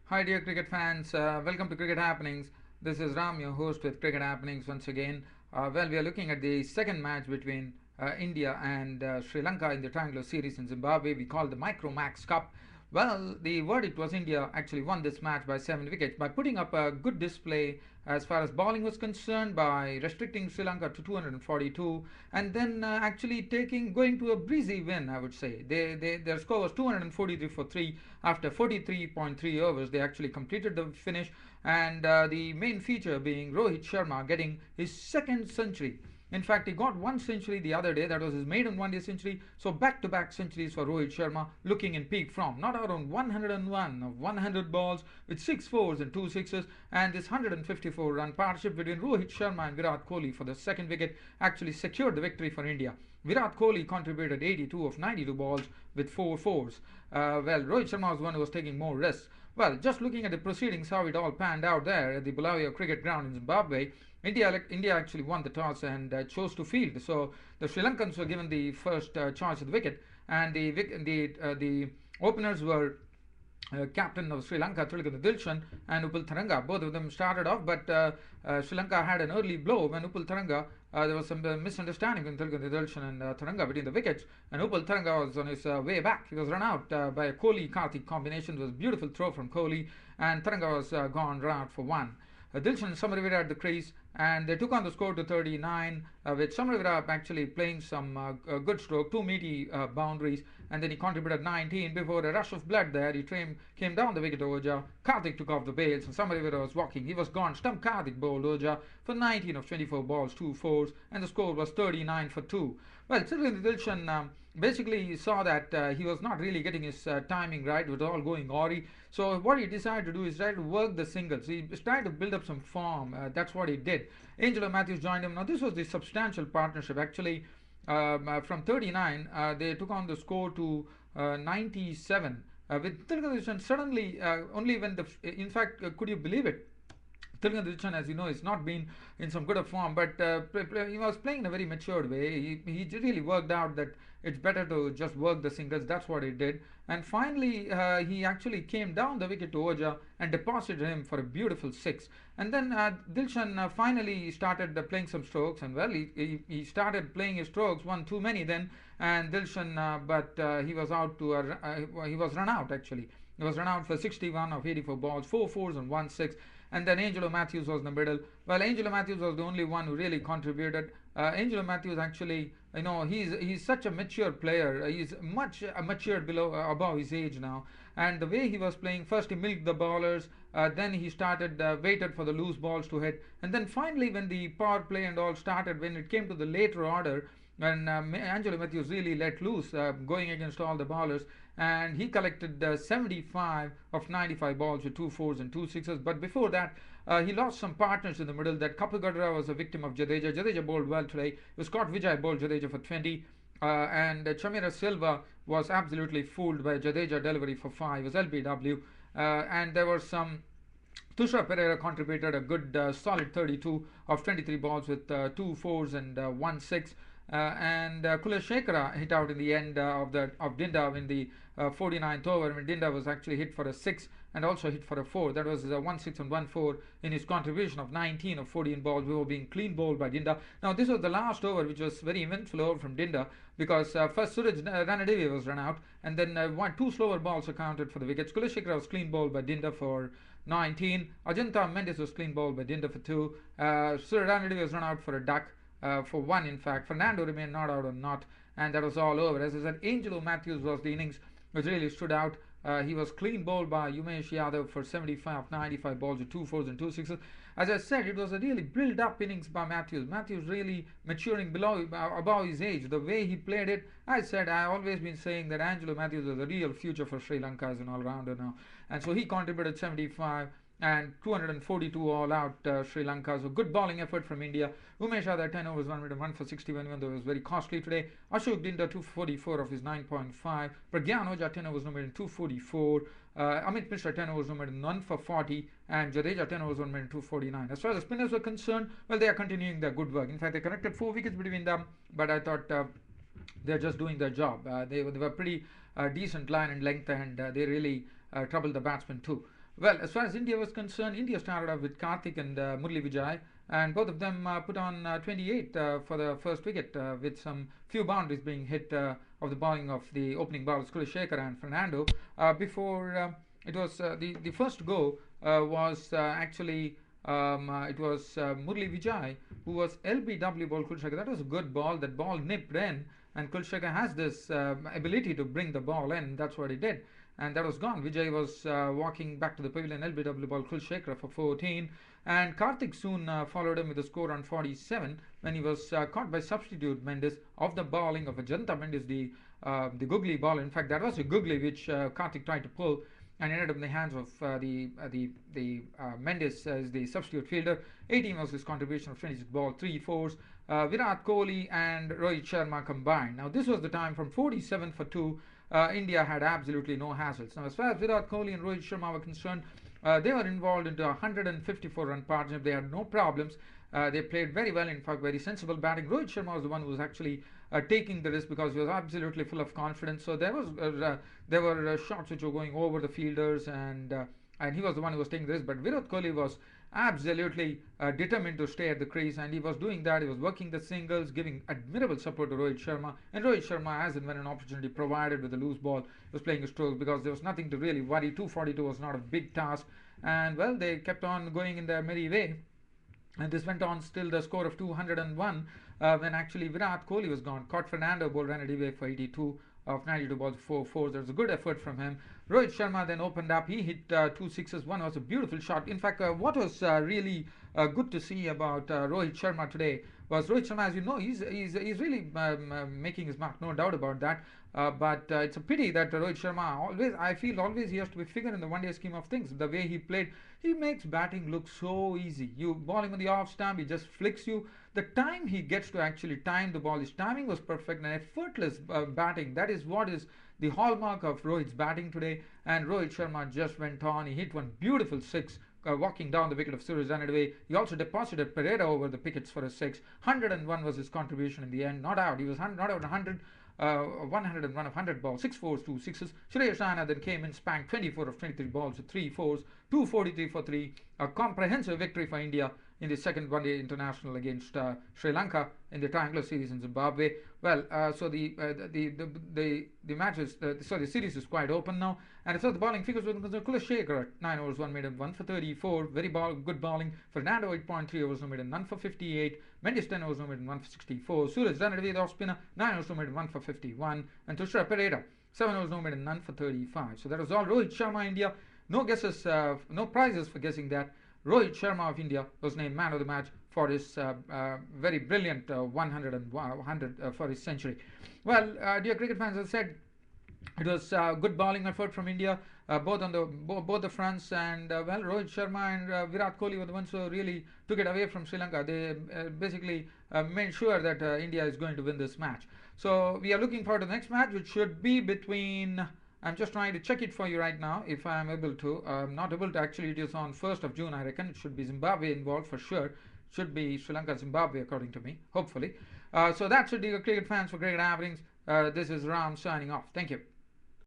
Hi, dear cricket fans. Welcome to Cricket Happenings. This is Ram, your host with Cricket Happenings once again. We are looking at the second match between India and Sri Lanka in the triangular series in Zimbabwe. We call the micromax cup. Well, the verdict was India actually won this match by 7 wickets by putting up a good display as far as bowling was concerned, by restricting Sri Lanka to 242, and then actually taking going to a breezy win. I would say their score was 243 for three after 43.3 overs. They actually completed the finish, and the main feature being Rohit Sharma getting his second century. In fact, he got one century the other day. That was his maiden one-day century. So back-to-back centuries for Rohit Sharma, looking in peak form. Not out on 101 of 100 balls with 6 fours and 2 sixes. And this 154-run partnership between Rohit Sharma and Virat Kohli for the second wicket actually secured the victory for India. Virat Kohli contributed 82 of 92 balls with 4 fours. Rohit Sharma was the one who was taking more risks. Well, just looking at the proceedings, how it all panned out there at the Bulawayo cricket ground in Zimbabwe, India actually won the toss and chose to field. So the Sri Lankans were given the first choice of the wicket, and the openers were captain of Sri Lanka, Tilakanta Dilshan, and Upul Tharanga. Both of them started off, but Sri Lanka had an early blow when Upul Tharanga, there was some misunderstanding between Tilakanta Dilshan and Tharanga between the wickets, and Upul Tharanga was on his way back. He was run out by a Kohli-Karthik combination. It was a beautiful throw from Kohli, and Tharanga was gone run out for one. Dilshan and Samaraveera at the crease, and they took on the score to 39, with Samaraveera actually playing some good stroke, two meaty boundaries, and then he contributed 19 before a rush of blood there. He came down the wicket to Oja. Karthik took off the bails, and Samaraveera was walking. He was gone. Stump Karthik bowled Oja for 19 of 24 balls, 2 fours, and the score was 39 for 2. Well, Sirlin Dilshan basically saw that he was not really getting his timing right. It was all going awry. So what he decided to do is try to work the singles. He tried to build up some form. That's what he did. Angelo Matthews joined him. Now this was the substantial partnership. Actually, from 39, they took on the score to 97. With Tilakanta suddenly, only when in fact, could you believe it? Tilakanta Dilshan, as you know, has not been in some good of form, but he was playing in a very matured way. He really worked out that it's better to just work the singles. That's what he did. And finally, he actually came down the wicket to Oja and deposited him for a beautiful six. And then Dilshan finally started playing some strokes, and well, he started playing his strokes, one too many then, and Dilshan, but he was he was run out actually. He was run out for 61 of 84 balls, 4 fours and 1 6. And then Angelo Matthews was in the middle. Well, Angelo Matthews was the only one who really contributed. Angelo Matthews actually, he's such a mature player. He's much matured above his age now. And the way he was playing, first he milked the bowlers, then he started waited for the loose balls to hit, and then finally when the power play and all started, when it came to the later order, when Angelo Matthews really let loose, going against all the bowlers, and he collected 75 of 95 balls with 2 4s and 2 6s. But before that, he lost some partners in the middle. That Kapil Gadra was a victim of Jadeja. Jadeja bowled well today. It was Scott Vijay bowled Jadeja for 20. And Chamira Silva was absolutely fooled by Jadeja delivery for 5. It was LBW. And there were some Tushar Pereira contributed a good solid 32 of 23 balls with 2 4s and 1 6. And Kuleshekara hit out in the end of Dinda in the 49th over. I mean, Dinda was actually hit for a 6 and also hit for a 4. That was 1 6 and 1 4 in his contribution of 19 of 14 balls. We were being clean bowled by Dinda. Now this was the last over, which was very eventful over from Dinda, because first Suraj Ranadevi was run out, and then two slower balls accounted for the wickets. Kuleshekara was clean bowled by Dinda for 19. Ajanta Mendes was clean bowled by Dinda for 2. Suraj Ranadevi was run out for a duck. For 1, in fact. Fernando remained not out on not, and that was all over. As I said, Angelo Matthews was the innings which really stood out. He was clean bowled by Umesh Yadav for 75 of 95 balls with 2 4s and 2 6s. As I said, it was a really build up innings by Matthews. Matthews really maturing above his age. The way he played it, I always been saying that Angelo Matthews is the real future for Sri Lanka as an all-rounder now. And so he contributed 75 and 242 all out Sri Lanka. So good bowling effort from India. Umesh Yadav 10 overs, 1 for 61, even though it was very costly today. Ashok Dinda 244 of his 9.5. Pragyan Oja 10 overs, no made in 244. Amit Mishra 10 overs, no made in 1 for 40. And Jadeja 10 overs, 1 made in 249. As far as the spinners were concerned, well, they are continuing their good work. In fact, they connected 4 wickets between them, but I thought they're just doing their job. They were pretty decent line and length, and they really troubled the batsmen too. Well, as far as India was concerned, India started off with Karthik and Murli Vijay, and both of them put on 28 for the first wicket, with some few boundaries being hit of the bowling of the opening bowlers Kulishekar and Fernando. Before it was the first go was actually it was Murli Vijay who was LBW ball Kulishekar. That was a good ball. That ball nipped in, and Kulishekar has this ability to bring the ball in. That's what he did, and that was gone. Vijay was walking back to the pavilion. LBW ball Kulishekar for 14, and Karthik soon followed him with a score on 47 when he was caught by substitute Mendes of the bowling of Ajanta Mendes, the googly ball. In fact, that was a googly which Karthik tried to pull, and ended up in the hands of the Mendes as the substitute fielder. 18 was his contribution of 26 ball, 3 fours. Virat Kohli and Rohit Sharma combined. Now this was the time from 47 for 2. India had absolutely no hassles. Now as far as Virat Kohli and Rohit Sharma were concerned, they were involved into a 154 run partnership. They had no problems. They played very well, in fact, very sensible batting. Rohit Sharma was the one who was actually taking the risk because he was absolutely full of confidence. So there were shots which were going over the fielders, and he was the one who was taking the risk. But Virat Kohli was absolutely determined to stay at the crease, and he was doing that. He was working the singles, giving admirable support to Rohit Sharma. And Rohit Sharma, as and when an opportunity provided with a loose ball, was playing his strokes because there was nothing to really worry. 242 was not a big task, and well, they kept on going in their merry way. And this went on still the score of 201 when actually Virat Kohli was gone. Caught Fernando, bowled ran away for 82 of 92 balls, 4 fours. There was a good effort from him. Rohit Sharma then opened up. He hit 2 sixes. One was a beautiful shot. In fact, what was really good to see about Rohit Sharma today was Rohit Sharma, as you know, he's really making his mark, no doubt about that. But it's a pity that Rohit Sharma I feel always he has to be figured in the one-day scheme of things. The way he played, he makes batting look so easy. You ball him on the off stump, he just flicks you. The time he gets to actually time the ball, his timing was perfect and effortless batting. That is what is the hallmark of Rohit's batting today. And Rohit Sharma just went on. He hit one beautiful six. Walking down the wicket of Suraj Ranadway. He also deposited Pereira over the pickets for a 6. 101 was his contribution in the end. Not out. He was not out 100. 101 of 100 balls, 6 fours, 2 sixes. Shreyas Raina then came in, spanked 24 of 23 balls with 3 fours, 243 for 3. A comprehensive victory for India in the second one-day international against Sri Lanka in the triangular series in Zimbabwe. Well, so the matches, the series is quite open now. And as far as the bowling figures were concerned, Kulishekar at 9 overs, 1 maiden, 1 for 34. Very good bowling. Fernando 8.3 overs, no maiden, none for 58. Mendes 10 overs, no maiden, 1 for 64. Suraj Ranadway, the off spinner, 9 overs, no maiden, 1 for 51. And Tushar Pereira, 7 overs, no maiden, none for 35. So that was all Rohit Sharma, India. No guesses, no prizes for guessing that. Rohit Sharma of India was named man of the match for his very brilliant 100 for his century. Well, dear cricket fans, as I said, it was good bowling effort from India, both on both the fronts, and well, Rohit Sharma and Virat Kohli were the ones who really took it away from Sri Lanka. They basically made sure that India is going to win this match. So we are looking forward to the next match, which should be between. I'm just trying to check it for you right now if I'm able to. I'm not able to actually. It is on 1st of June, I reckon. It should be Zimbabwe involved for sure. Should be Sri Lanka, Zimbabwe, according to me, hopefully. So that's it, dear cricket fans, for Cricket Happenings. This is Ram signing off. Thank you.